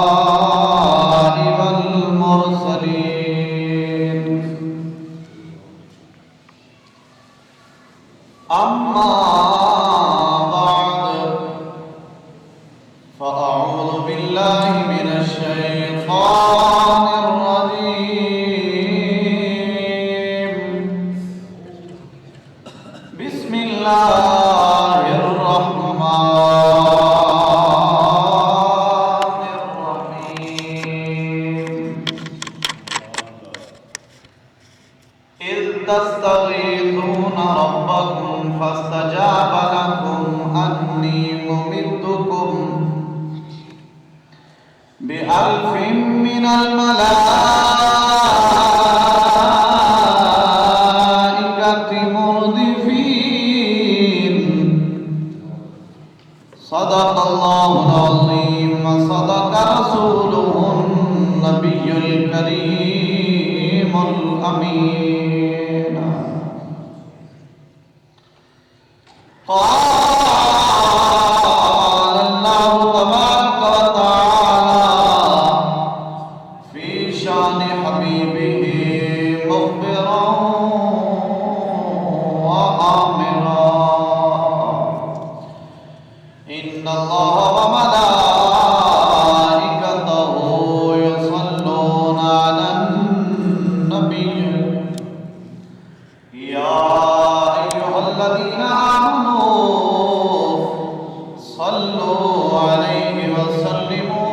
الأنبياء والمرسلين أما بعد فأعوذ بالله من الشيطان الرجيم بسم الله الرحمن الرحيم إذ تستغيثون ربكم فاستجاب لكم أني ممدكم بألف من الملائكة مردفين صدق الله العظيم وصدق رسوله النبي الكريم الأمين قال الله تبارك وتعالى في شان حبيبه مخبرا وآمرا إن الله وملائكته يصلون على النبي يا أيها الذين آمنوا صلوا عليه وسلموا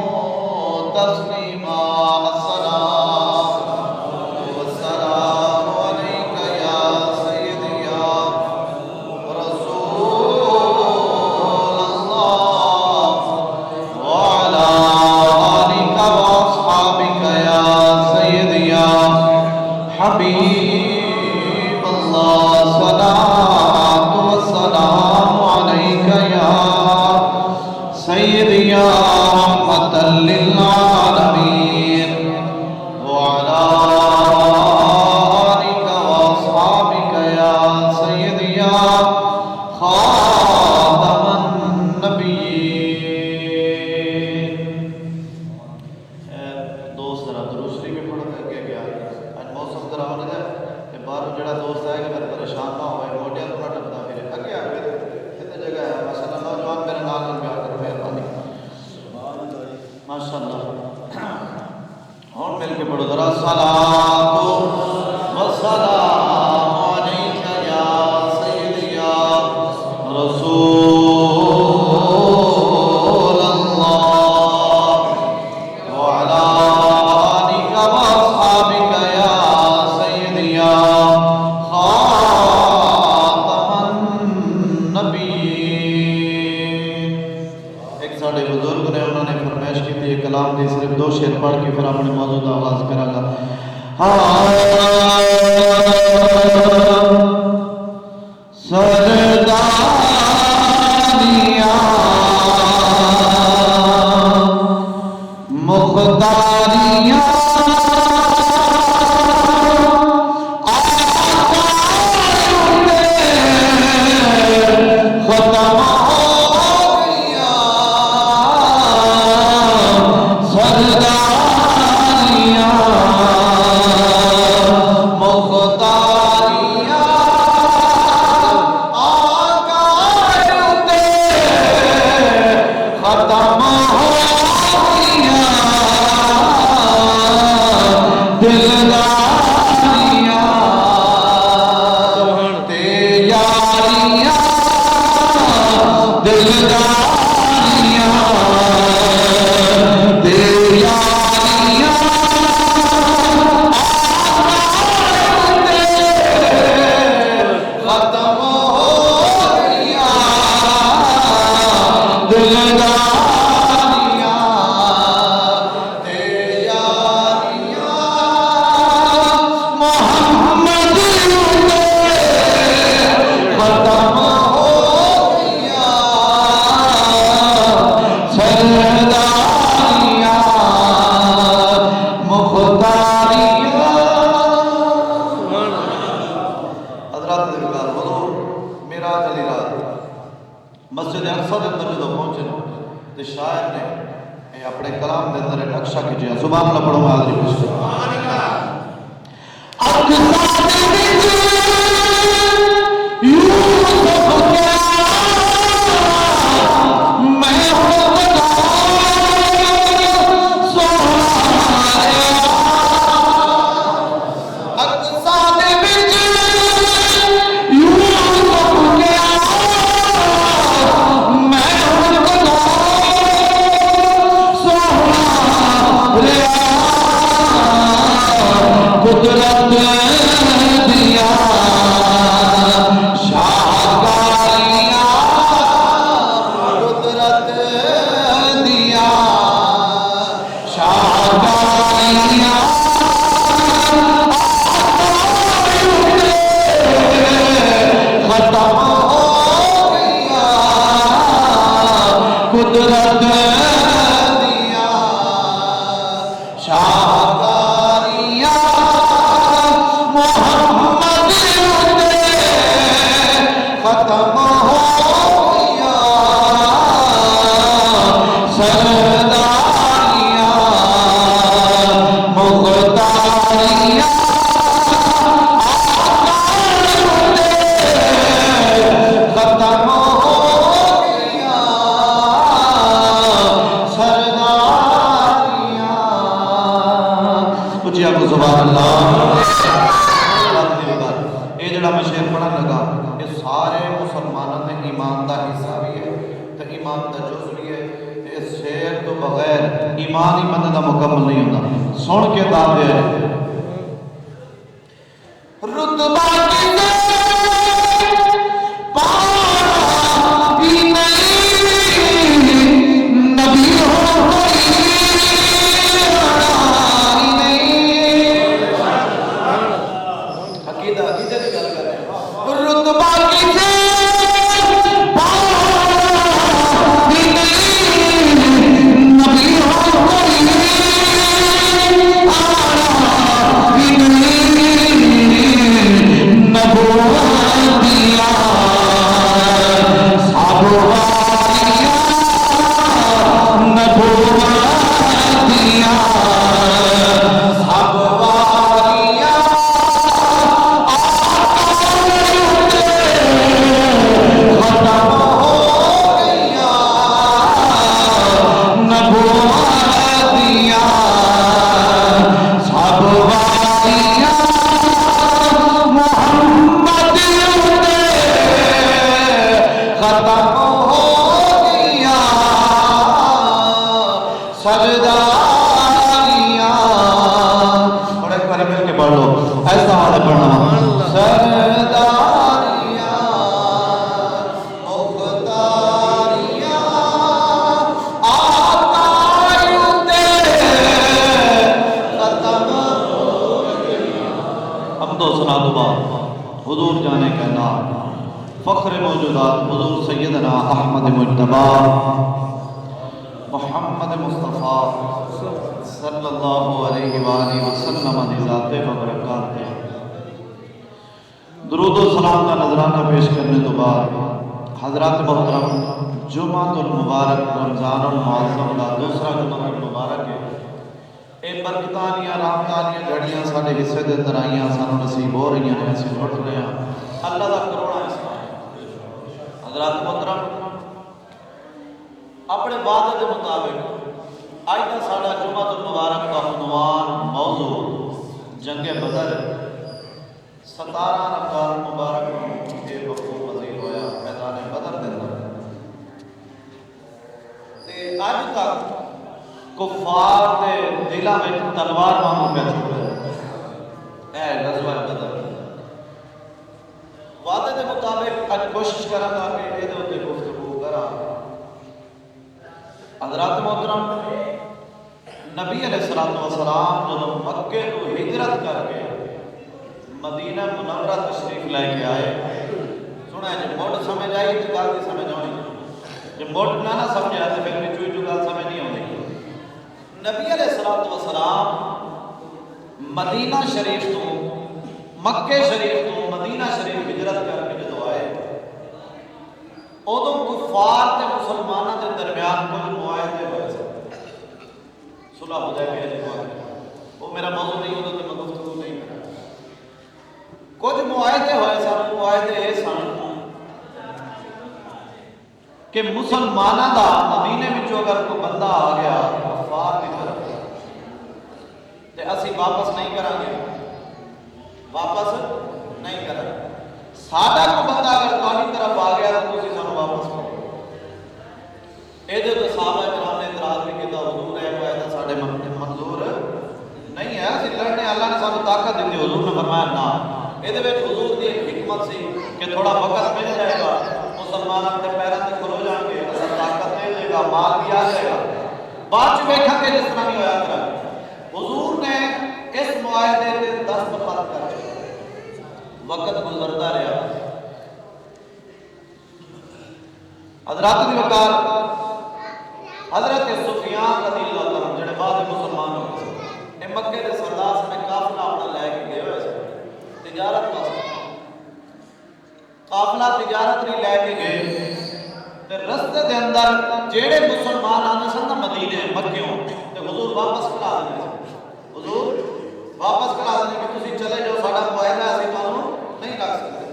تسليما الصلاة والسلام عليك يا سيدي يا رسول الله وعلى آلك وأصحابك يا سيدي يا حبيب الله صلاة والسلام عليك يا سيدي يا رحمة للعالمين وعلى آلك وأصحابك يا سيدي يا خاتم النبيين دوست ذرا درود شریف بھی پڑھ کر کے گیا اج موسم ذرا ہو رہا ہے کہ باہر جڑا دوست آئے گا میرے پریشان نہ ہوئے موڈیا تھوڑا ٹپتا پھر اگے آ کے کتنے جگہ ہے ماشاءاللہ نوجوان میرے نال بیان کرو مہربانی ماشاءاللہ اور مل کے پڑھو ذرا صلاۃ و سلام علیک یا سیدی یا رسول اللہ وعلی آلک واصحابک یا سیدی یا خاتم النبیین۔ ایک ساڑھے بزرگ نے انہوں نے فرمائش کی تھی کلام دی صرف دو شعر پڑھ کے پھر اپنے موضوع کا آغاز کرا گا۔ سرداریاں مختاریاں ختم ہو گیا سرداریاں مختاریاں آقا تے ختم ہو گیا دلداریاں تے یاریاں دلداریاں تے یاریاں ختم ہو گیا دلداریاں تے یاریاں محمد ختم ہو گیا سرداریاں مختاریاں۔ حضرات حضور معراج علی رات مسجد اقصی کے اندر جدو پہنچے تو شاعر نے اپنے کلام کے اندر نقشہ کھچیا. سبحان اللہ پڑھو حاضری پیش کرو. ایمان ہی بندے دا مکمل نہیں ہوتا. سن کے داد دے رتبہ کسے پایا بھی نہیں نبی ہو عقیدہ کی گل کر رہے ہیں. رتبہ کسے حضور جانے کا نام فخر موجودات حضور سیدنا احمد مجتبی محمد مصطفیٰ صلی اللہ علیہ وآلہ وسلم دی ذات مبارکات ہے. درود و سلام کا نذرانہ پیش کرنے تو بعد حضرات محترم جمعہ المبارک رمضان المعظم کا دوسرا جمعہ المبارک ہے. اے برکتانیاں رحمتانیاں گھڑیاں ساڑھے حصے دے اندر آئیاں سانوں نصیب ہو رہی ہیں ایسی اٹھ رہے ہیں. اللہ دا کروڑا اس میں حضرات محترم اپنے وعدے کے مطابق آج کا ساڑھا جمعہ المبارک کا عنوان موضوع جنگ بدر 17 رمضان مبارک کے وقوع پذیر ہویا میدان بدر دے اندر. آج تک کفار دے دلہ میں تلوار مانگو پہ چھوڑے اے غزوہ بدر. وعدے دے مطابق آج کوشش کرا گا کہ اے دے ہوتے گفتگو کرا. حضرات محترم نبی علیہ السلام جو مکہ کو ہجرت کر کے مدینہ منورہ تشریف لے کے آئے. سنا ہے جب موٹ سمجھ آئی تو گال دی سمجھ آئی, جب موٹ نہ سمجھ آئے تو پھر بھی چوئی جو گال سمجھ نہیں ہونے. نبی علیہ السلام مدینہ شریف تو مکہ شریف تو مدینہ شریف ہجرت کر کے جدو آئے ادو کفار تے مسلمانوں کے درمیان کچھ معاہدے ہوئے سن. صلح حدیبیہ کے معاہدے وہ میرا موضوع نہیں ہوتا تو میں گفتگو نہیں کرا. کچھ معاہدے ہوئے سن. معاہدے یہ سن کہ مسلمانوں کا مدینے میں اگر کوئی بندہ آ گیا کفار کی طرف تو اسی واپس نہیں کریں گے. واپس نہیں کریں گے. سادہ کو بندہ اگر تاری طرف آ گیا تو تسی سانو واپس کرو. یہ تو صحابہ کرام نے اعتراض بھی کیا حضور ہے معاہدہ ساڈے منظور نہیں ہے. اسی لڑنے اللہ نے سانو طاقت دیتی. حضور نے فرمایا نہ. یہ حضور کی ایک حکمت سی کہ تھوڑا وقت مل جائے گا مسلمان اپنے پیروں سے کھلو جان گے. اللہ طاقت دے دے گا مال بھی آ جائے گا. بعد چ ویکھا کہ جس طرح نہیں ہویا کرا. حضور نے اس معاہدے کے دستخط کر وقت گزرتا رہا. حضرات کی وقار حضرت سفیان رضی اللہ عنہ جڑے بعد مسلمان ہو گئے یہ مکے کے سردار سے قافلہ اپنا لے کے گئے ہوئے سن تجارت واسطے. قافلہ تجارت نہیں لے کے گئے تے رستے دے اندر جڑے مسلمان آنے سن مدینے مکیوں تے حضور واپس کرا دے. حضور واپس کرا دے کہ تسی چلے جاؤ ساڈا معاہدہ اسی تانوں نہیں رکھ سکتے.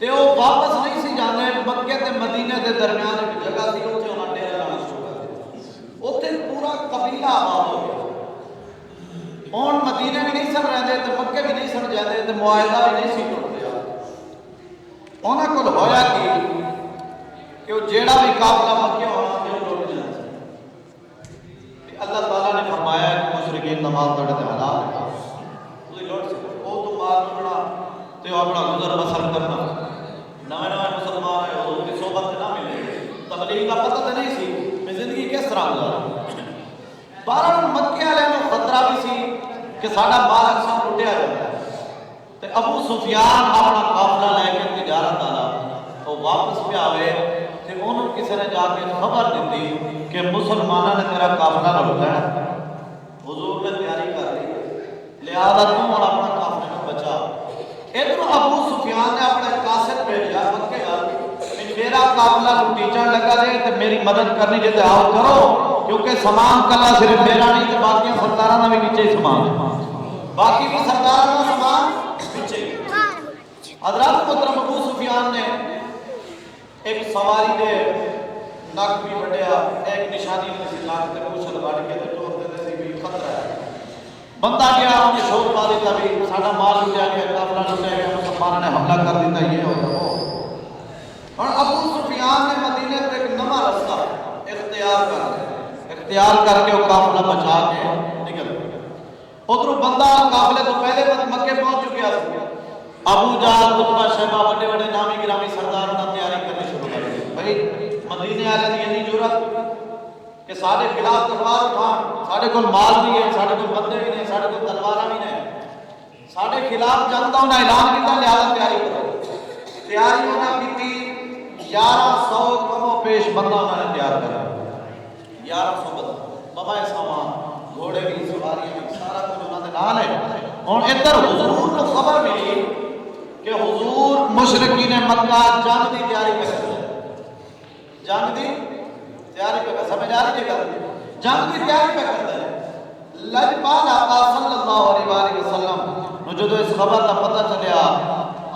تے وہ واپس نہیں سی جانے. مکے تے مدینے دے درمیان ایک جگہ سی اوتھے انہاں ڈیرا لانا شروع کر دتا. اوتھے پورا قبیلہ آباد ہو گیا. ہن مدینے بھی نہیں سن رہندے تے مکے بھی نہیں سن جاندے تے معاہدہ بھی نہیں سی ٹوٹیا. انہاں کول ہویا کہ وہ جیڑا بھی قافلہ مکے ہونا تے وہ ٹوٹ جانا. اللہ تعالیٰ نے فرمایا کہ مشرکین نماز تڑے تے حلال ہے تسی لوٹ سکو. او تو مال لوٹنا تے اپنا گزر بسر کرنا. نویں نویں مسلمان ہے حضور کی صحبت نہ ملے. تبلیغ کا پتہ تو نہیں سی میں زندگی کس طرح گزارا. بہرحال مکے والے نوں خطرہ بھی سی کہ ساڈا مال اکثر لٹیا جاتا ہے. تے ابو سفیان اپنا قافلہ لے کے تجارت والا وہ واپس پہ آوے تے انہوں کسی نے جا کے خبر دیتی کہ مسلمانوں نے تیرا قافلہ لٹنا ہے. حضور نے تیاری کر لی لہذا تم اور اپنا قافلہ کو بچا. ادھر ابو سفیان نے اپنے قاصد بھیجا مکے کہ میرا قافلہ لٹیچن لگا دے تے میری مدد کرنی جے تے آؤ کرو کیونکہ سامان کلا صرف میرا نہیں تے باقی سرداراں دا بھی وچے سامان باقی بھی سرداراں دا سامان وچے. حضرات محترم ابو سفیان نے ایک سواری دے نک بھی وڈیا ایک نشانی نے سی نک تے پوچھ لگا کے تے تو تے سی بھی خطرہ ہے. بندہ گیا انہوں نے شور پا دیتا بھی ساڈا مال لٹیا گیا قافلہ لٹیا گیا مسلمانوں نے حملہ کر دیتا یہ ہوتا وہ. اور ابو سفیان نے مدینے کو ایک نواں رستہ اختیار کر کے وہ قافلہ بچا کے نکل گیا. ادھر بندہ قافلے تو پہلے مکے پہنچ چکیا تھا. ابو جہل عتبہ شیبہ بڑے بڑے نامی گرامی سردار نے تیاری کرنی شروع کر دی. بھائی مدینے والے کی اتنی ضرورت کہ سارے خلاف تلوار اٹھان سارے کو مال بھی ہے سارے کو بندے بھی نہیں سارے کو تلوار بھی نہیں سارے خلاف جنگ کا انہیں اعلان کیا لہذا تیاری کرو. تیاری انہیں کی 1100 کم و پیش بندہ انہوں نے تیار کرا. 1100 بندہ بابا سامان گھوڑے بھی سواری بھی سارا کچھ انہوں نے نال ہے. اور ادھر حضور کو خبر ملی کہ حضور مشرکین مکہ جنگ کی تیاری کر رہے ہیں. جنگ کی تیاری پہ سمجھ آ رہی ہے جنگ کی تیاری پہ کرتا ہے. لجپال آقا صلی اللہ علیہ وآلہ وسلم جو اس خبر کا پتہ چلیا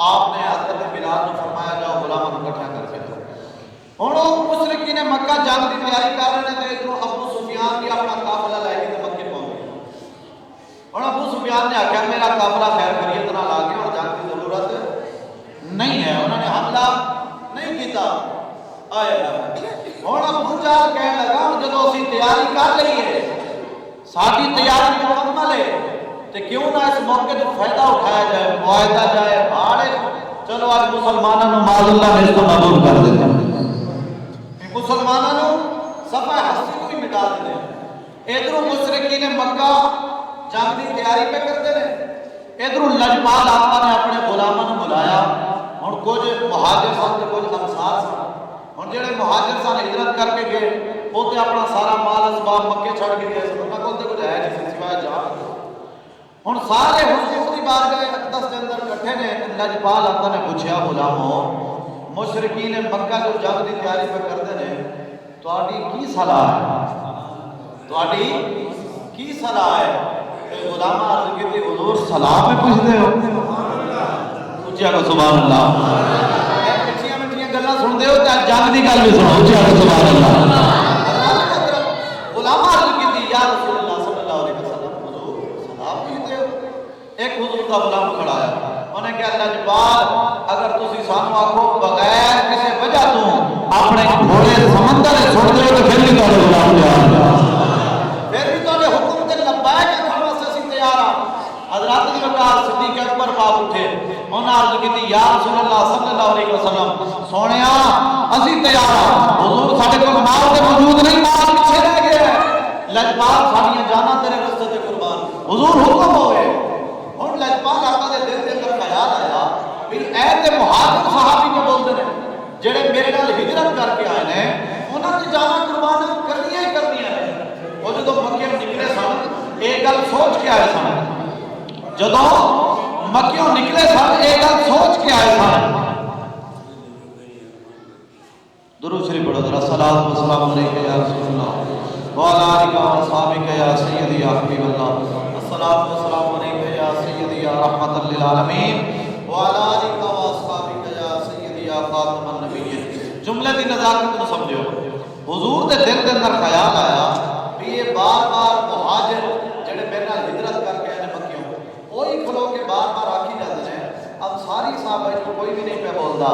آپ نے حضرت بلال نے فرمایا جاؤ غلاموں کو اکٹھا کر کے دو. ہن مشرکین مکہ جنگ کی تیاری کر رہے ہیں تے ادھر ابو سفیان بھی اپنا قافلہ لے کے مکے پہنچ گیا. ہن ابو سفیان نے آخیا میرا قافلہ خیر خیریت نال آ گیا اور جنگ کی ضرورت نہیں ہے. انہوں نے حملہ نہیں کیتا. آیا ہن ابو جہل کہنے لگا جدوں اسی تیاری کر لئی ہے ساری تیاری مکمل ہے تے کیوں نہ اس موقع تے فائدہ اٹھایا جائے معاہدہ جائے بھاڑے چلو آج مسلمانوں نے معاذ اللہ نے اس کو نابود کر دیتے ہیں مسلمانوں نے صفحہ ہستی کو بھی مٹا دیتے ہیں. ادھر مشرکین مکہ جنگ کی تیاری پہ کرتے ہیں. ادھر لجپال آقا نے اپنے غلاموں نے بلایا. ہن کچھ مہاجر سن تے کچھ انصار سن. ہن جڑے مہاجر سن ہجرت کر کے گئے وہ تے اپنا سارا مال اسباب مکے چھڑ کے گئے. انہاں کول تے کچھ ہے نہیں سوائے جان. ہن سارے حضور دی بارگاہ اقدس دے اندر اکٹھے نے. لجپال آقا نے پوچھا غلاموں مشرکین مکہ جو جنگ کی تیاری پہ کرتے ہیں تہاڈی کی صلاح ہے؟ تہاڈی کی صلاح ہے؟ غلام عرض کی حضور صلاح میں پوچھتے ہو؟ اچھا کو سبحان اللہ، مٹھیاں مٹھیاں گلاں سنتے ہو تے جنگ دی گل بھی سنو، اچھا کو سبحان اللہ۔ غلام عرض کی یا رسول اللہ صلی اللہ علیہ وسلم حضور صلاح پوچھتے ہو؟ ایک حضور کا غلام کھڑا ہے، انہیں کہا اللہ جبال اگر تسی سانو آکھو بغیر کسی وجہ تو اپنے گھوڑے سمندر چھوڑ دے تو پھر بھی تہاڈے غلام تیار، پھر بھی تہاڈے حکم تے لبیک کہن واسطے اسی تیار ہاں۔ حضرات دی وقار صدیق اکبر پاک اٹھے، انہاں عرض کیتی یا رسول اللہ صلی اللہ علیہ وسلم سونیا اسی تیار ہاں، حضور ساڈے کول مال تے موجود نہیں، مال پیچھے رہ گیا ہے، لجپال ساڈیاں جاناں تیرے رستے تے قربان، حضور حکم ہوئے۔ ہن لجپال آقا دے دل دے اندر خیال آیا بھی اے تے مہاجر صحابی کے بولدے نے جڑے میرے نال ہجرت کر کے آئے نے، انہاں دی جاناں قربان کرنیاں ہی کرنیاں نے۔ وہ جدوں مکے نکلے سن ایک گل سوچ کے آئے سن، جدوں مکیوں نکلے سن ایک گل سوچ کے آئے سن، درود شریف پڑھو ذرا، صلاۃ و سلام علیک یا رسول اللہ وعلی آلک و اصحابک یا سیدی یا حبیب اللہ، الصلاۃ و سلام علیک یا سیدی یا رحمۃ للعالمین وعلی آلک و اصحابک یا سیدی یا خاتم النبیین۔ جملے دی نزاکت نو سمجھو، حضور دے دل دے اندر خیال آیا کہ یہ بار بار مہاجر جڑے میرے نال ہجرت کر کے آئے مکیوں وہی کھلو کے بار بار آکھی جاتے ہیں، انصاری صحابہ جو کوئی بھی نہیں پہ بولتا۔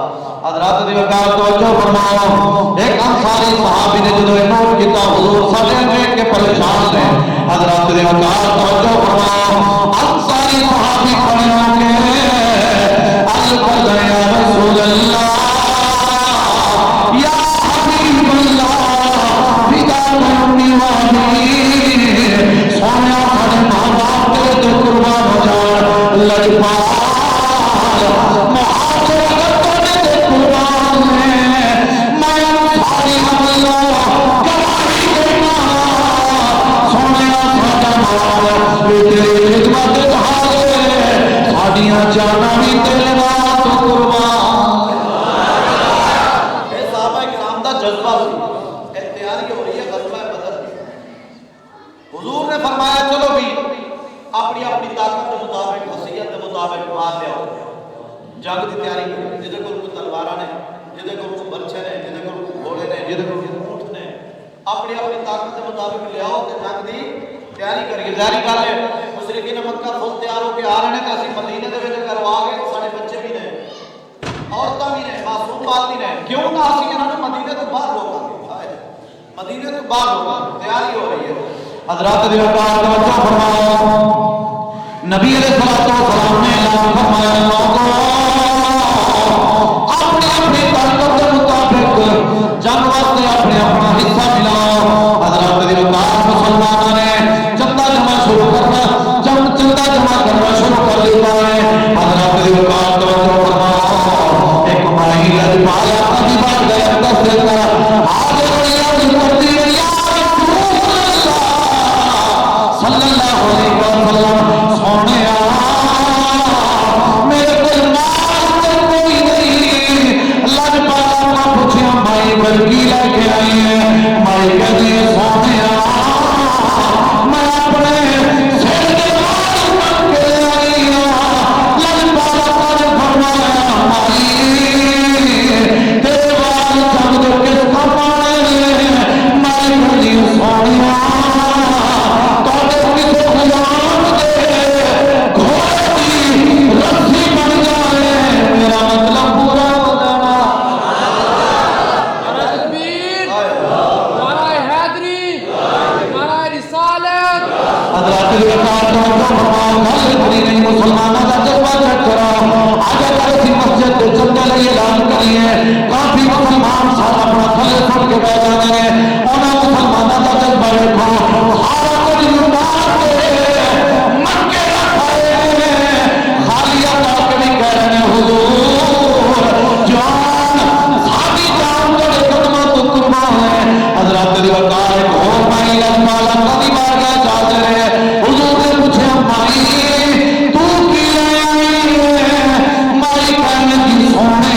حضرات دی وقار توجہ فرماؤ، ایک انصاری صحابی نے جدو نوٹ کیتا حضور سارے دیکھ کے پریشان نے، حضرات دی وقار توجہ فرماؤ، انصاری صحابی کھڑے ہو کے الفضل یا رسول اللہ یا حبیب اللہ فدا امی وانی، سونے سارے ماں باپ تیرے تو قربان ہو جان، لجپال جانا بھی تیرے نام تو قربان۔ اے صحابہ کرام دا جذبہ سی، اے تیاری ہو رہی ہے غزوہ بدر کی۔ حضور نے فرمایا چلو بھی اپنی اپنی طاقت کے مطابق وصیت کے مطابق مال لے آؤ، جنگ کی تیاری کرو، جہدے کول کوئی تلواراں نے، جہدے کول کوئی برچھے نے، جہدے کول کوئی گھوڑے نے، جہدے کول کوئی اونٹ نے، اپنی اپنی طاقت کے مطابق لے آؤ تے جنگ دی تیاری کریے۔ ظاہری گل ہے مشرکین مکہ خود تیار ہو کے آ رہے ہیں تے اسی مدینے دے وچ کروا کے سارے بچے بھی نے، عورتاں بھی نے، معصوم بال بھی نے، کیوں نہ اسی انہاں نوں مدینے تو باہر روکاں گے، مدینے تو باہر روکاں گے، تیاری ہو رہی ہے۔ حضرات دی وقار توجہ فرماؤ، نبی علیہ الصلوۃ والسلام نے اعلان فرمایا لوگوں اپنی اپنی طاقت کے مطابق جنگ واسطے اپنے اپنا حصہ ملاؤ۔ حضرات دی وقار مسلمانوں نے چندہ جمع شروع کرنا، چندہ جمع کرنا شروع کر دیتا ہے۔ حضرات دی وقار توجہ فرماؤ، ایک ماہی لجپال آقا دی بارگاہ اقدس دے کر حاضر علی کرتی ہے یا رسول اللہ صلی اللہ علیہ وسلم، سونے میرے کوئی مال تے کوئی نہیں۔ لجپال نے پوچھا مائی بلکی لے کے آئی ہے، مائی کہتی ہے سونے میں اپنے سر کے بال بن کے آئی ہوں۔ لجپال نے فرمایا مائی تیرے بال جب جو کس کام آنے ہیں، مائی کہتی ہے سونے توڑے کسی غلام دے گھوڑے کی رسی بن جائے، میرا مطلب پورا ہو جانا۔ نعرہ تکبیر، نعرہ حیدری، نعرہ رسالت۔ حضرات دی وقار توجہ فرماؤ، گل بڑی نہیں، مسلمانوں کا جذبہ چیک کرو۔ آج اگر اسی مسجد کے چندے لئے اعلان کریے، کافی مسلمان سارا اپنا تھلے سن کے بیٹھ جاتے ہیں، انہاں مسلمانوں کا جذبہ دیکھو، سارا کچھ لٹا کے مکے رکھائے خالی آتا کے بھی کہہ رہے ہیں حضور جان ساری جان جڑے قدمہ تو قربان ہے۔ حضرات دی وقار ایک اور مائی لجپال آقا دی بارگاہ حاضر ہے، حضور نے پوچھا مائی تو کی لے آئی ہے؟ مائی کہنے کی سونے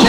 6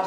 8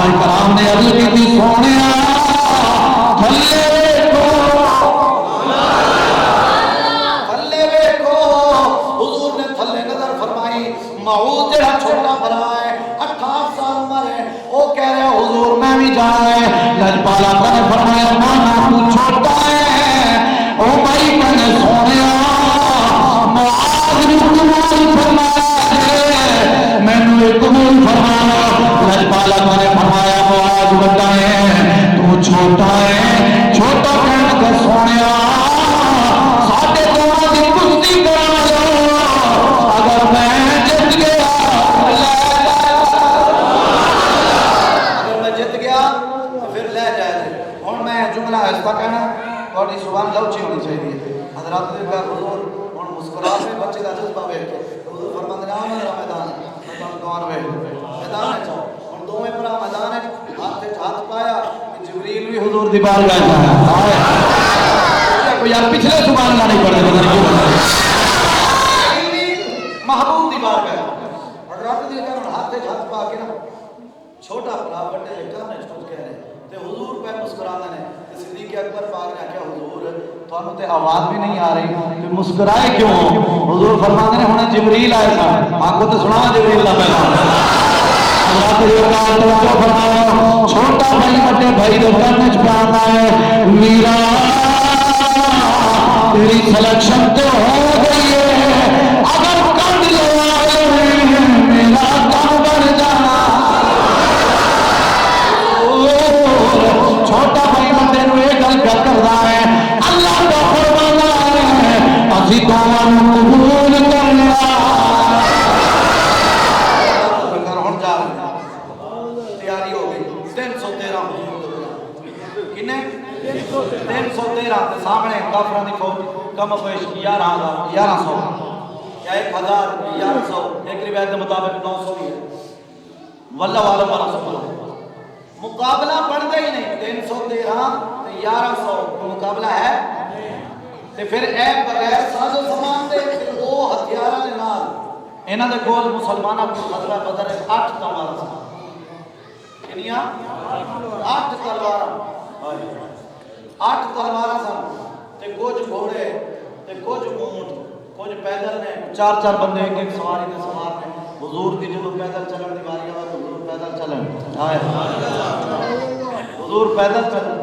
صحابہ کرام نے عرض کی تھی سونیا تھلے ویکھو تھلے ویکھو حضور نے تھلے نظر فرمائی معوذ جڑا چھوٹا بھرا ہے 18 سال عمر ہے وہ کہہ رہا حضور میں بھی جانا ہے لجپالا نے فرمایا مانا تو چھوٹا ہے او بھائی میں نے سونیا معاذ نے قبول فرمایا میں نے قبول فرمایا لجپالا نے فرمایا معاذ بڑا ہے تو چھوٹا ہے چھوٹا کہنے کا سونیا ساڈے دونوں دی کشتی کرا لو اگر میں جت گیا اگر میں جت گیا تو پھر لے جائے ہوں میں جملہ ایسا کہنا تھوڑی زبان لوچی ہونی چاہیے حضرات نے کہا حضور ہوں مسکرا سے بچے کا جذبہ ویکھ کے حضور فرماتے ہیں میرا میدان ہے میں کون میدان ہے چاہو ہوں دوویں بھرا میدان ہے ہاتھ پایا جبریل بھی حضور دی بارگاہ ہے کوئی یار پچھلے سبحان اللہ نہیں پڑھے پتہ نہیں محبوب دی بارگاہ حضرات نے کہا ہاتھ پا کے نا چھوٹا بڑا بڑے لکھا نے اس کہہ رہے تے حضور پہ مسکرانے نے صدیق اکبر پاک نے کہا حضور تھانوں تے آواز بھی نہیں آ رہی تے مسکرائے کیوں حضور فرماتے ہیں ہن جبریل آئے سن آپ کو تے سنا جبریل دا پیغام اللہ کے کار توجہ فرماؤ چھوٹا بھائی بڑے بھائی دے کرنے چ پیاندا ہے میرا تیری سلیکشن تو ہو گئی ہے اگر کر لو میرا کام بن جانا چھوٹا بھائی بندے نو یہ گل کر کردا ہے اللہ کا فرمانا ہے اسی دعا قبول کرنا اگر ہن جا تیاری ہو گئی 313 کنے 313 تے سامنے کافراں دی فوج کم بیش 1100 یا 1000 1100 ایک روایت کے مطابق 900 بھی ہے واللہ عالم رسول اللہ مقابلہ بڑھتا ہی نہیں 313 تے 1100 مقابلہ ہے تے پھر اے بغیر ساز و سامان دے او ہتھیاراں دے نال انہاں دے کول مسلماناں کو غزوہ بدر 8 تلوار کنیاں 8 تلواراں 8 تلواراں سن تے کچھ گھوڑے تے کچھ اونٹ کچھ پیدل نے 4 بندے ایک سواری تے سوار نے حضور دی جدوں پیدل چلن دی واری آوے حضور پیدل چلن حضور پیدل چلن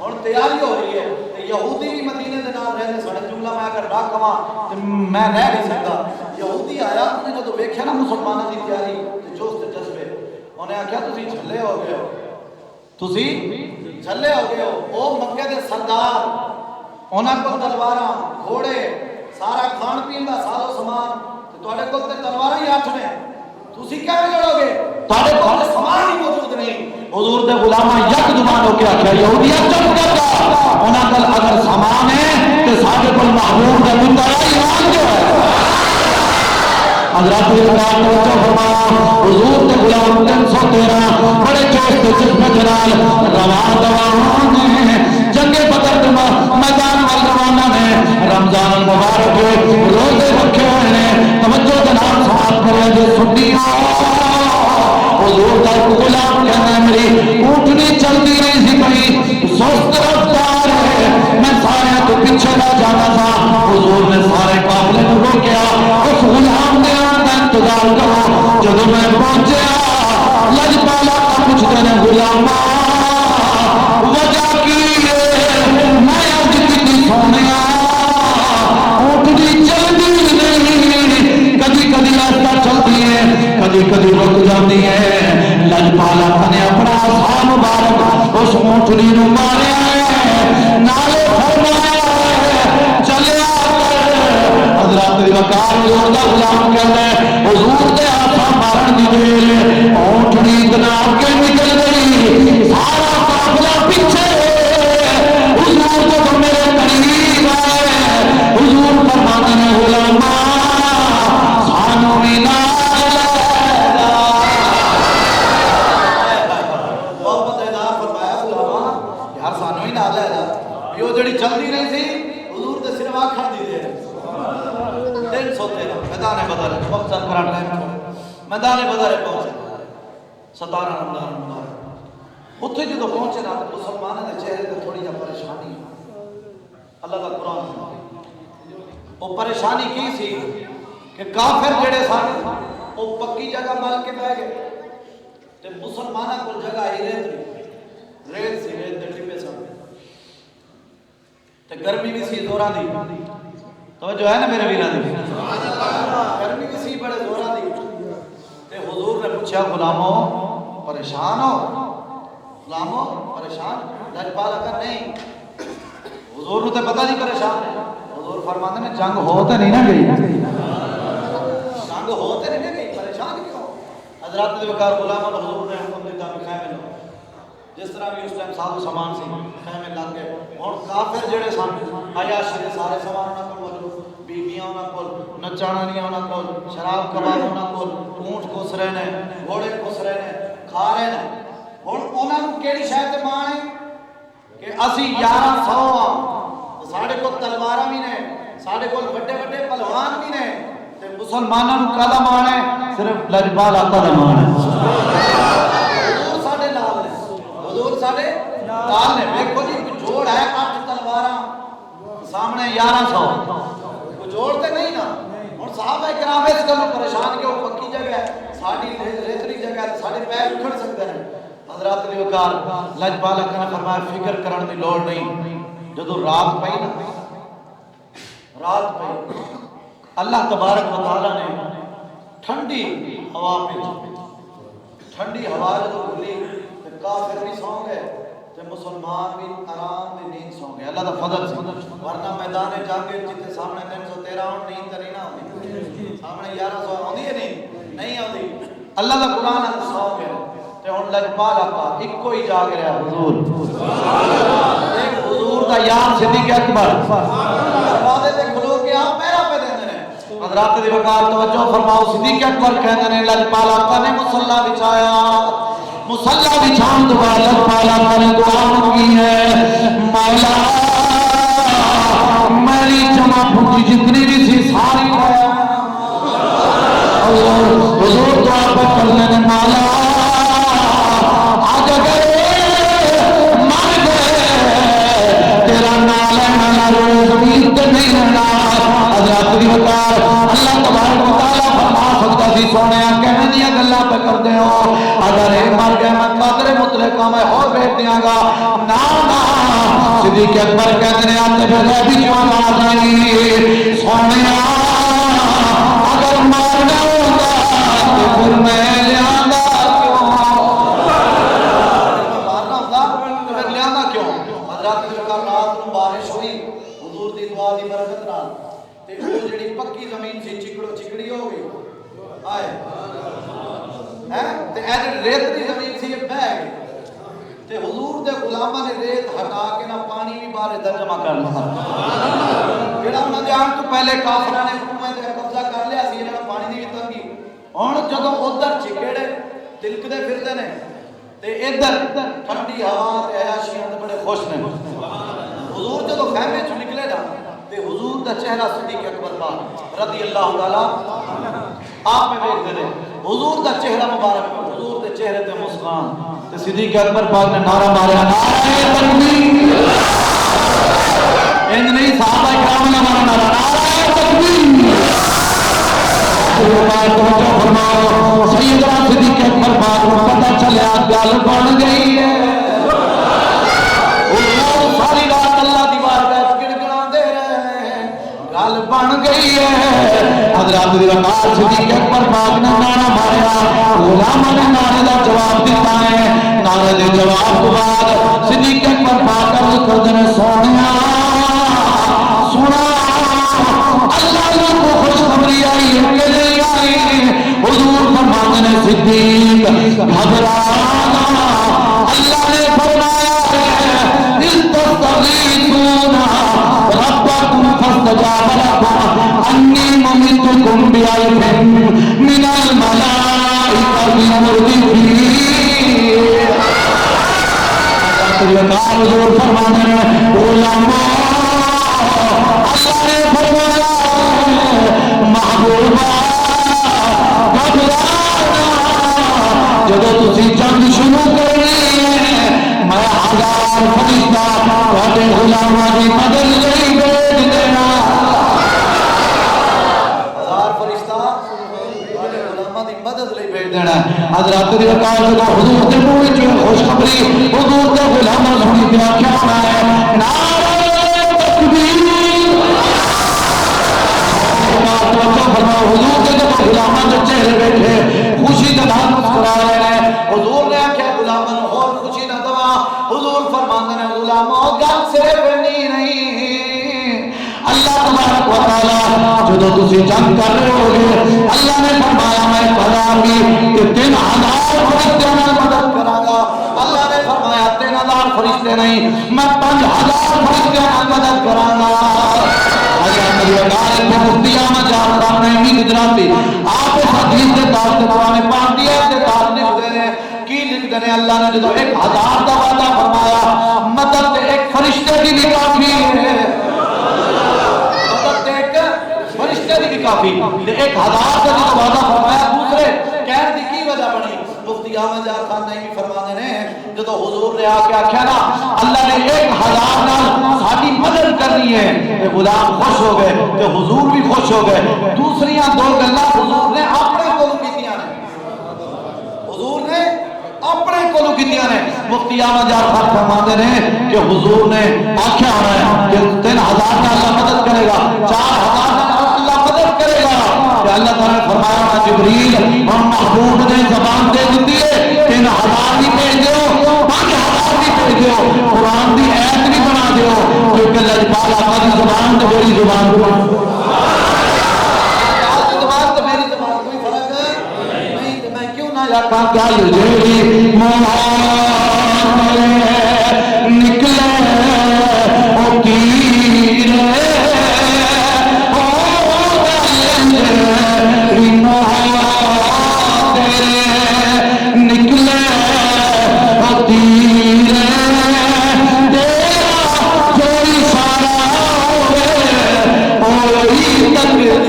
ہن تیاری ہو رہی ہے تے یہودی بھی مدینے دے نال رہندے سن جملہ میں اگر نہ کواں تے میں رہ نہیں سکدا یہودی آیا تے جدوں ویکھیا نا مسلماناں دی تیاری تے جوش تے جذبے انہیں آکھیا تسی چھلے ہو گئے ہو تسی چھلے ہو گئے ہو او مکے دے سردار انہاں کول تلواراں گھوڑے سارا کھان پین دا ساز و سامان تے تواڈے کول تے تلواراں ہی 8 نے تسی کیویں لڑو گے تواڈے کول سامان ہی موجود نہیں حضور دے غلاماں یک زبان ہو کے آکھیا یہودیاں چپ کر جا انہاں کول اگر سامان ہے تے ساڈے کول محبوب دا بندہ ایمان جو ہے حضرات کرام توجہ فرماؤ حضور دے غلام 313 بڑے جوش تے جذبے دے نال روان نے جنگ بدر دے میدان وال روانہ نے رمضان المبارک روزے رکھے ہوئے نے توجہ دے نال سماعت کرے جے سنیو حضور دا غلام کہنا میری اونٹنی چلتی نہیں سی پئی سست رفتار ہے میں سارے تو پیچھے نہ جانا تھا حضور نے سارے قافلے کو روکیا اس غلام نے انتظار کرو جب میں پہنچیا لجپالا کا پوچھتے ہیں غلاما وجہ کی میں آج کتنی سونیا اونٹنی چلتی نہیں کدی کدی راستہ چلتی ہے کدی کدی رک جاتی ہے لجپالا نے اپنا آسان مبارک اس اونٹنی نو ماریا ہے نالے فرمایا ہے چلیا حضرات وقار حضور دا غلام کہتا ہے حضور دے آسا مارن دی دیر اونٹنی اتنا آگے نکل گئی سارا قافلہ پیچھے حضور جب میرے قریب آئے حضور فرماتے ہیں غلاما سانو بھی نہ محبت ادار فرمایا غلاما یار سانو ہی نہ لے جا یہ جڑی چلتی رہی تھی حضور دے صرف آنکھاں دی دیر 313 میدان بدر وقت سر کرا ٹائم میدان بدر پہنچے 17 رمضان مبارک اتنے جدو پہنچے نا تو مسلمانوں کے چہرے تے تھوڑی جا پریشانی اللہ کا قرآن وہ پریشانی کی سی کہ کافر جڑے سن وہ پکی جگہ مل کے بہ گئے تے مسلمانوں کو جگہ ہی ریت سی ریت دے ٹپے سن تے گرمی بھی سی زوراں دی توجہ ہے نا میرے ویراں دی گرمی بھی سی بڑے زوراں دی تے حضور نے پوچھا غلامو پریشان ہو غلامو پریشان لجپال اگر نہیں حضور نے تے پتہ نہیں پریشان ہے حضور فرماتے ہیں جنگ ہو تے نہیں نہ گئی جنگ ہو تے نہیں نہ گئی پریشان کیوں حضرات دے وقار غلاموں حضور نے حکم دیتا کہ خیمے لو جس طرح بھی اس ٹائم ساتھ سامان سی خیمے لگ گئے اور کافر جڑے سن عیاشی دے سارے سامان انہاں کول موجود بیبیاں انہاں کول نچانا نہیں انہاں کول شراب کباب انہاں کول اونٹ کس رہے نے گھوڑے کس رہے نے کھا رہے نے ہن انہاں نوں کیڑی شے تے مان ہے کہ اسی 1100 ساڑھے کو تلواراں بھی نے ساڑھے کو بڑے بڑے پہلوان بھی نے تے مسلماناں نوں کادا مان ہے صرف لجپال آقا دا مان ہے حضور ساڈے نال نے حضور ساڈے نال نے دیکھو جی جوڑ ہے 8 تلواراں سامنے 1100 کوئی جوڑ تے نہیں نا ہن صحابہ کرام اس گل پریشان کہ وہ پکی جگہ ہے ساڈی ریتری جگہ ہے ساڈے پیر اکھڑ سکدے ہیں حضرات نے وقار لجپال آقا نے فرمایا فکر کرن دی لوڑ نہیں جدو رات پئی نا رات پئی اللہ تبارک و تعالی نے ٹھنڈی ہوا بھیجی ٹھنڈی ہوا جدو کھلی تے کافر بھی سو گئے تے مسلمان بھی آرام دی نیند سو گئے اللہ دا فضل سی ورنہ میدان جنگ جتے سامنے 313 ہون نیند تے نہیں نہ ہوندی سامنے 1100 ہوندی ہے نہیں ہوندی اللہ دا قرآن ہے سو گئے تے ہن لجپال آقا اکو ہی جاگ رہا حضور ایک حضور دا یار صدیق اکبر دروازے تے کھلو کے آپ پیرا پہ دیندے نے حضرات دی وقار توجہ فرماؤ صدیق اکبر کہندے نے لجپال آقا نے مصلا بچھایا مصلا بچھان تو بعد لجپال آقا نے دعا مانگی ہے مولا میری جمع پھوٹی جتنی بھی تھی ساری حضور دعا پہ کرنے نے مولا آج اگر مر گئے تیرا نال ہے روز زمین تے نہیں رہنا حضرات دی وقار اللہ تبارک و تعالی فرما سکتا سی سونے کہنے دیا گلا پہ کر دے ہو اگر اے مر گئے میں قادر مطلق میں اور بیٹھ دیاں گا نا نا صدیق اکبر کہتے ہیں آتے پہ غیبی جوان آ جائیں سونے اگر مارنا ہوگا تو پھر میں لیاندہ کیوں مارنا ہوگا تو پھر لیاندہ کیوں حضرات کی وقار رات میں بارش ہوئی حضور دی دعا دی برکت نال تے وہ جڑی پکی زمین سی چکڑی ہو گئی آئے تے ایڈ ریت دی زمین سی یہ بہ گئی تے حضور دے غلاماں نے ریت ہٹا کے نہ پانی بھی باہر ادھر جمع کر لیا جڑا انہاں دے آن تو پہلے کافراں نے حکومت تے قبضہ کر لیا سی انہاں پانی دی بھی تنگی ہن جدوں ادھر چکڑے تلکدے پھردے نے تے ادھر ٹھنڈی ہوا تے عیاشیاں تے بڑے خوش نے حضور جدوں خیمے چ نکلے نا تے حضور دا چہرہ صدیق اکبر پاک رضی اللہ تعالی آپ میں دیکھ دے حضور دا چہرہ مبارک حضور دے چہرے تے مسکان تے صدیق اکبر پاک نے نعرہ ماریا نعرہ تکبیر انج نہیں صحابہ کرام نے مارا نعرہ تکبیر سیدنا صدیق اکبر پاک کو پتہ چلیا گل بن گئی ہے ساری رات اللہ دی بارگاہ گڑگڑا دے رہے ہیں گل بن گئی ہے حضرات دی وقار صدیق اکبر پاک نے نعرہ ماریا غلاماں نے نعرے دا جواب دیتا ہے نعرے دے جواب تو بعد صدیق اکبر پاک عرض کردے نے سونیا سنا اللہ نے کو خوشخبری آئی ہے کہ نہیں آئی حضور فرماتے نے صدیق گھبرانا اللہ نے فرمایا ہے استغیثون ربکم فاستجاب لکم انی ممدکم بِأَلْفٍ من الملائکۃ مردفین حضور فرماتے ہیں علماء اللہ نے فرمایا محبوبہ گھبرانا جب تسی جنگ شروع کرنی ہے غلاماں دی مدد لئی بھیج دینا ہزار فرشتہ تواڈے غلاماں دی مدد لئی بھیج دینا حضرات دی وقار جو حضور دے منہ وچ خوشخبری حضور دے غلاماں سنی تے آکھیا ہونا ہے نعرہ تکبیر حضور کے جب غلاماں دے چہرے بیٹھے خوشی دے نال مسکرا رہے ہیں حضور نے آکھیا غلاماں نوں اور خوشی نہ دوا حضور فرماندے نے غلاماں گل صرف نہیں اللہ تبارک و تعالی جدو تسی جنگ کر رہے ہوگے اللہ نے فرمایا میں پڑھا بھی کہ 3000 فرشتوں نے مدد کراں گا اللہ نے فرمایا 3000 فرشتے نہیں میں 5000 فرشتوں نے مدد کراں گا مفتی احمد جان صاحب نے بھی گجراتی آپ اس حدیث کے تحت قرآن پاک کی آیت کے تحت لکھتے ہیں کی لکھتے ہیں اللہ نے جدو 1000 کا وعدہ فرمایا مدد ایک فرشتے کی بھی کافی ہے مدد ایک فرشتے کی بھی کافی 1000 کا جدو وعدہ فرمایا دوسرے کہنے دی کی وجہ بنی مفتی احمد جان صاحب نے بھی فرمانے نے جدو حضور نے آ کے آخیا نا اللہ نے 1000 نال ساری مدد کرنی ہے کہ غلام خوش ہو گئے کہ حضور بھی خوش ہو گئے دوسریاں دو گلاں حضور نے اپنے کولوں کیتیاں نے حضور نے اپنے کولوں کیتیاں نے مفتی احمد جان صاحب فرماتے ہیں کہ حضور نے آخیا ہونا ہے کہ 3000 کا اللہ مدد کرے گا 4000 کا اللہ مدد کرے گا کہ اللہ تعالیٰ نے فرمایا ہونا جبریل ہم محبوب نے زبان دے دیتی ہے 3000 بھی بھیج دیو 5000 بھی بھیج دیو قرآن دی آیت بھی بنا دیو کیونکہ لجپال آقا دی زبان تو میری زبان کو میری زبان کوئی فرق نہیں تو میں کیوں نہ یاکاں کیا جیڑی مولا نکلے او تیر نکلے تیر تیرا کوئی سارا ہوئے کوئی تقدیر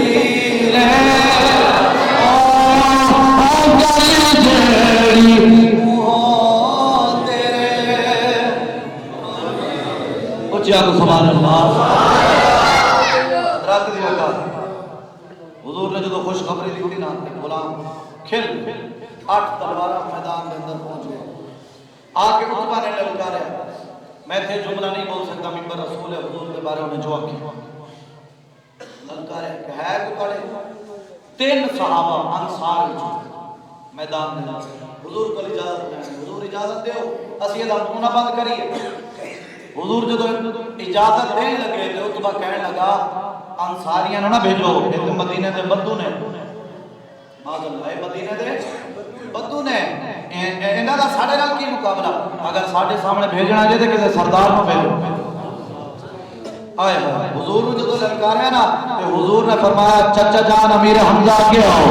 گل جیڑی تیرے اچھا کو سبحان اللہ رات دی وقت حضور نے جدو خوشخبری لکھی نا غلام کھل 8 تلوار میدان کے اندر پہنچ گئے آ کے عتبہ نے للکاریا میں تھے جملہ نہیں بول سکتا ممبر رسول حضور کے بارے میں جو آکھی للکاریا کہ ہے کہ پڑے 3 صحابہ انصار میدان میں حضور کو اجازت دیں حضور اجازت دیو اسی دا منہ نہ بند کریے حضور جدو اجازت دین لگے تو عتبہ کہنے لگا انصاریاں نہ بھیجو ایک مدینے دے بدو نے معاذ اللہ مدینے دے بدو نے انہاں دا ساڈے نال کی مقابلہ اگر ساڈے سامنے بھیجنا جے تے کسے سردار نو بھیجو آئے حضور نے جدو للکاریا نا تے حضور نے فرمایا چچا جان امیر حمزہ کے آؤ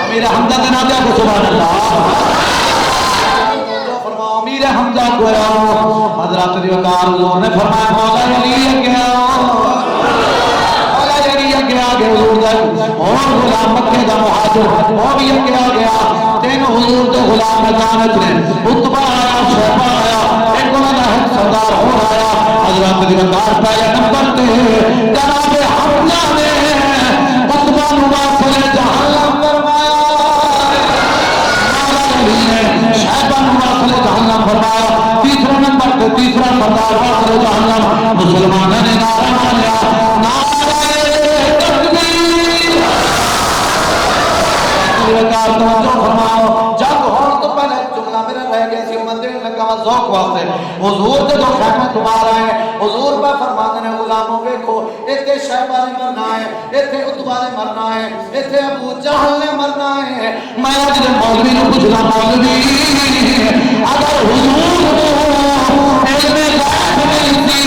امیر حمزہ دے نام کو سبحان اللہ فرمایا امیر حمزہ کو آؤ حضرات دی وقار حضور نے فرمایا مولا علی کے آؤ آگے حضور دا اور غلام مکہ دا مہاجر وہ بھی اگے آ گیا 3 حضور دے غلام مکانت نے عتبہ آیا شیبہ آیا ایک والا سردار ہو آیا حضرات دی وقار پہلے نمبر تے جناب حمزہ نے عتبہ نواصل جہنم فرمایا مولا علی نے شیبہ نواصل جہنم فرمایا تیسرے نمبر تے تیسرا سردار واصل جہنم مسلمانوں نے نعرہ ماریا توجہ فرماؤ جب ہون تو پہلے جملہ میرا رہ گیا سی مندر لگا ذوق واسطے حضور دے دو خیمہ تمہارا ہے حضور پہ فرماتے ہیں غلاموں دیکھو ایتھے شیبہ نے مرنا ہے ایتھے عتبہ نے مرنا ہے ایتھے ابو جہل نے مرنا ہے میں آج دے مولوی نے پوچھنا مولوی اگر حضور علم غیب نہیں تھی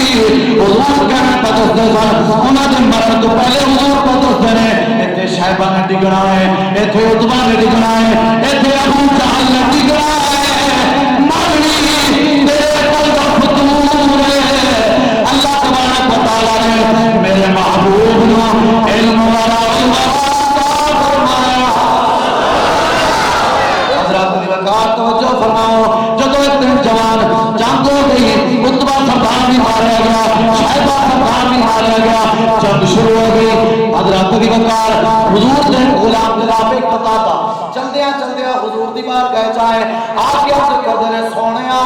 حضور کہنے پہ دستے سن انہاں دے مرن تو پہلے حضور پہ دستے ہیں ایتھے شیبہ نے ڈگنا ہے ایتھے عتبہ نے ڈگنا ہے ایتھے ابو جہل نے ڈگنا ہے مولوی تیرے قلب فتور ہے اللہ تبارک و تعالی نے میرے محبوب نو علم والا فرمایا حضرات دی وقار توجہ بھی مارا گیا، شہبہ سردار بھی مارا گیا، جنگ شروع ہو گئی۔ حضرت دی وقار حضور دے غلام جناب قتادہ چلدیاں چلدیاں حضور دی بار گئے چاہے آگے سے کردے نے سونیا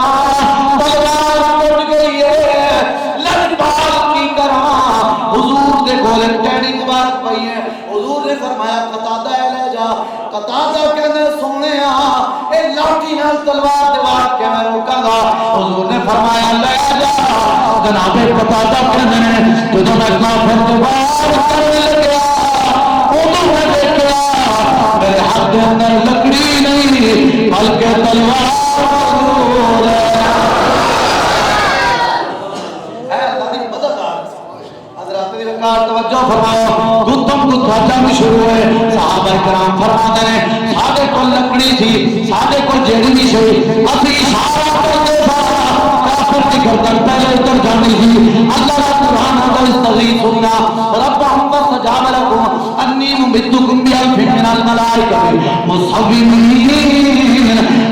تلوار ٹوٹ گئی ہے لڑ پال کی کراں حضور دے گولے ٹہنی مبارک پئی ہے۔ حضور نے فرمایا قتادہ لے جا، قتادہ کہنے سونیا اے لاٹھی نال تلوار دیوار کے میں روکاں گا۔ حضور نے فرمایا لے جا، جناب قتادہ کہنے جدوں میں کافر دیوار کرنے لگا اودوں میں دیکھا میرے ہاتھ کے اندر لکڑی نہیں بلکہ تلوار ہے۔ اللہ دی مدد آ حضرات دی وقار توجہ فرماؤ۔ گتم گتھا جنگ شروع ہوئے، صحابہ کرام فرماتے ہیں ساڈے کول لکڑی تھی، ساڈے کول جیڑی نہیں سی، اسی اشارہ کرتے تھا کافر دی گردن پہلے اتر جانی تھی۔ اللہ کا قرآن آتا استغیثونا ربکم فاستجاب لکم انی ممدکم بألف من الملائکۃ مصومین۔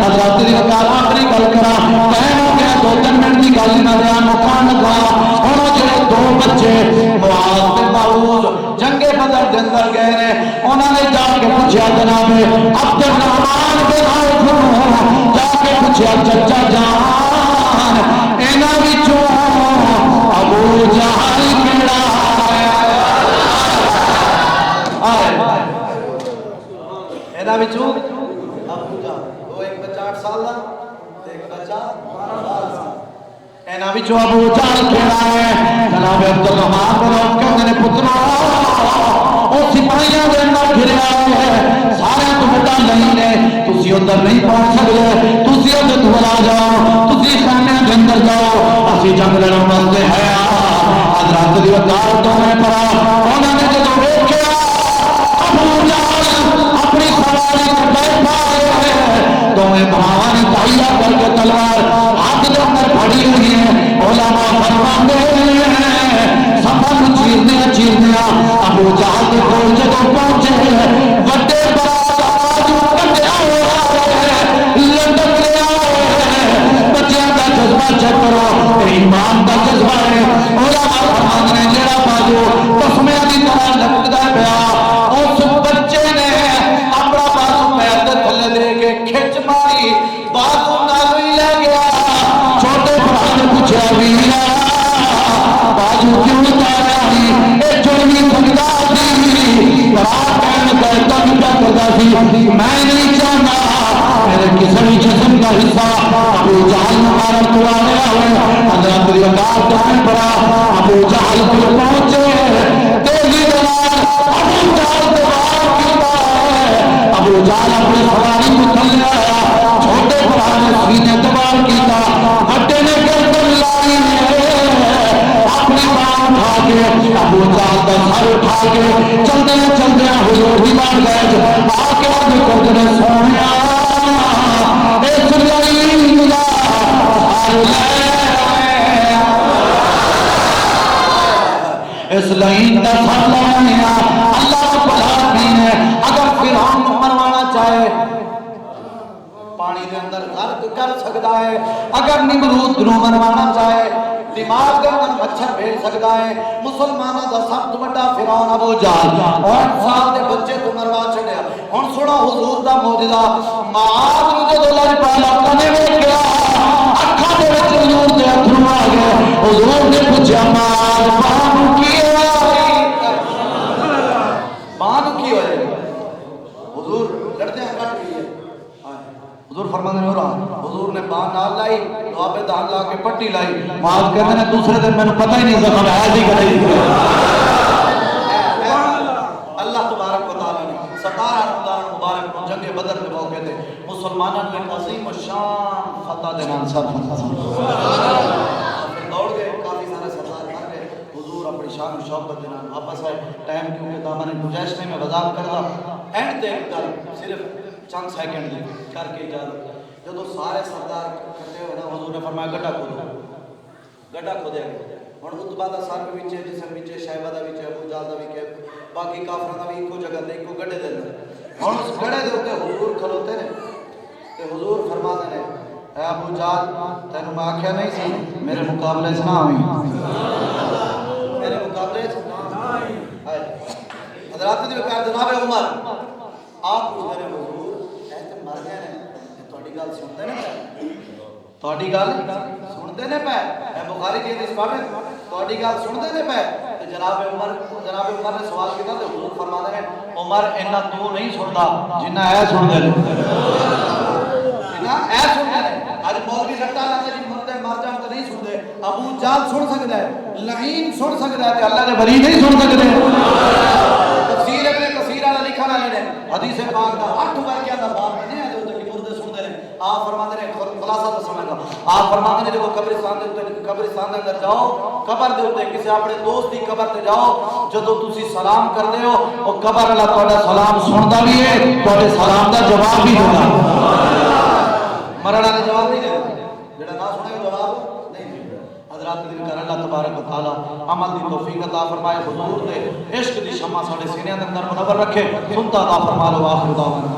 حضرات دی وقار آخری گل کرا ٹائم ہو گیا، 2-3 منٹ کی گل نہ بیان مکان لگا۔ ہن جڑے 2 بچے معاذ تے معوذ جنگ بدر دے اندر گئے نے، انہاں نے جا کے پوچھا جناب عبد الرحمن بن عوف جا کے پوچھا چچا جان انہاں وچوں ابو جہل کیڑا ہے؟ انہاں وچوں ابو جہل، وہ ایک بچہ 8 سال دا تے ایک بچہ 12 سال۔ انہاں وچوں ابو جہل کیڑا ہے؟ جناب عبد الرحمن بن عوف کہندے نے پترا او سپاہیاں دے اندر گھریا ہے، سارے تو بڑا نہیں نے، تسی ادھر نہیں پہنچ سکتے، تسی ادھر دور آ جاؤ، تسی خانے دے اندر جاؤ، اسی جنگ لڑن واسطے ہے۔ حضرات دی وقار تو میں پڑا انہاں نے جدوں ویکھیا ابو جہل اپنی سواری تے بیٹھا ہے، دوویں بھراواں نے تہیا کر کے تلوار ہاتھ دے اندر پھڑی ہوئی ہے۔ علماء فرماندے سفر چیرنے ابو جہل دے کول جدوں پہنچے وڈے بازو کٹیا ہوا لٹک رہا ہے۔ بچیاں دا جذبہ چیک کرو، ایمان دا جذبہ ہے۔ علماء فرماندے نے جڑا بازو تسمیاں دی طرح لٹکدا پیا اس بچے نے اپنا بازو پیر دے تھلے دے کے کھچ ماری، بازو نال ہی لے گیا۔ چھوٹے بھرا نے پوچھا ویرا بازو کیوں اتاریا سی؟ اے جڑی سجدہ سی، رات کہنے گئے تنگ کیا کرتا سی، میں نہیں چاہتا میرے کسی بھی جسم کا حصہ ابو جہل مبارک کو آنے آئے۔ حضرت دی وقار تو میں پڑا ابو جہل کو پہنچے تیزی دلال ابو جہل دوار کیتا ہے۔ ابو جہل اپنی سواری کو تھلے آیا، چھوٹے بھرا نے سینے دوار کیتا، بڑے نے گردن لائی اپنی بات اٹھا کے ابو جہل کا سر اٹھا کے چلدے چلدے حضور دی بات گئے آ کے آگے کرتے نے سونیا اس لائن دا اس لائن کا سر لیا اللہ رب العالمین ہے۔ اگر فرعون مروانا چاہے پانی دے اندر غرق کر سکتا ہے، اگر نمرود نو مروانا چاہے دماغ کے اندر مچھر بھیج سکتا ہے۔ مسلمانوں دا سب تو بڑا فرعون ابو جہل 8 سال دے بچے تو مروا چھڑیا۔ ہن سنو حضور دا معجزہ، معاذ نو جدوں لج پالا کنے ویکھیا اکھاں دے وچ حضور دے اتھرو آ گئے۔ حضور نے پوچھا معاذ بانو کی ہویا؟ بانو کی ہوئے؟ حضور لڑتے ہیں کٹ گئی ہے۔ حضور فرمانے ہو رہا حضور نے بان نال لائی، دوابے دان لا کے پٹی لائی۔ معاذ کہتے ہیں دوسرے دن میں نے پتہ ہی نہیں زخم ہے جی کرے۔ اللہ تبارک و تعالی نے 17 رمضان مبارک کو جنگ بدر کے موقع تے مسلمانوں نے عظیم الشان فتح دے نام سب دوڑ گئے، کافی سارے سردار مر گئے۔ حضور اپنی شان و شوکت دے نام واپس آئے۔ ٹائم کیونکہ دامن گنجائش نہیں میں وضاحت کردا اینڈ تے گل صرف چند سیکنڈ دی کر کے اجازت جدو سارے سردار کھڑے ہوئے نا حضور نے فرمایا گڈھا کھودو، گڈھا کھودیا گیا۔ ہن عتبہ دا سر بھی وچ جسم وچ شیبہ دا وچ ابو جہل دا وچ باقی کافراں دا بھی ایکو جگہ تے ایکو گڈھے دے اندر۔ ہن اس گڈھے دے اوتے حضور کھلوتے نے تے حضور فرماتے نے اے ابو جال تینوں میں آکھیا نہیں سی میرے مقابلے سے نہ ہوئی، میرے مقابلے سے نہ ہوئی۔ حضرات دی وقار جناب عمر آپ پوچھ رہے حضور اے تے مر گئے نے تہاڈی گل سنتے نے پے، تہاڈی گل سنتے نے پے، اے بخاری دی حدیث پڑھ تہاڈی گل سنتے نے پے۔ تے جناب عمر نے سوال کیتا تے حضور فرماتے ہیں عمر انہاں تو نہیں سندا جنہ اے سن دے اے سن دے۔ اج مولوی رٹا لاتے جی مردے مر جان تے نہیں سن دے، ابو جال سن سکدا ہے، لعین سن سکدا ہے تے اللہ دے ولی نہیں سن سکدے۔ تفسیر ابن کثیر والا لکھن والے نے حدیث پاک دا 8 واقعہ دا باب بنیا ہے جو کہ مردے سن دے نے۔ آپ فرماتے ہیں خلاصہ دسنا گا، آپ فرماتے ہیں جب قبرستان دے اندر جاؤ، قبر دے اوتے کسی اپنے دوست دی قبر تے جاؤ، جدوں تسی سلام کردے ہو او قبر والا تہاڈا سلام سندا بھی ہے، تہاڈے سلام دا جواب بھی دیندا۔ مرن والے جواب نہیں دیندا، جڑا نہ سنے گا جواب نہیں دیندا۔ حضرات دی کر اللہ تبارک و تعالی عمل دی توفیق عطا فرمائے، حضور دے عشق دی شمع ساڈے سینے دے اندر منور رکھے، سنتا عطا فرما لو۔ آخر دعوانا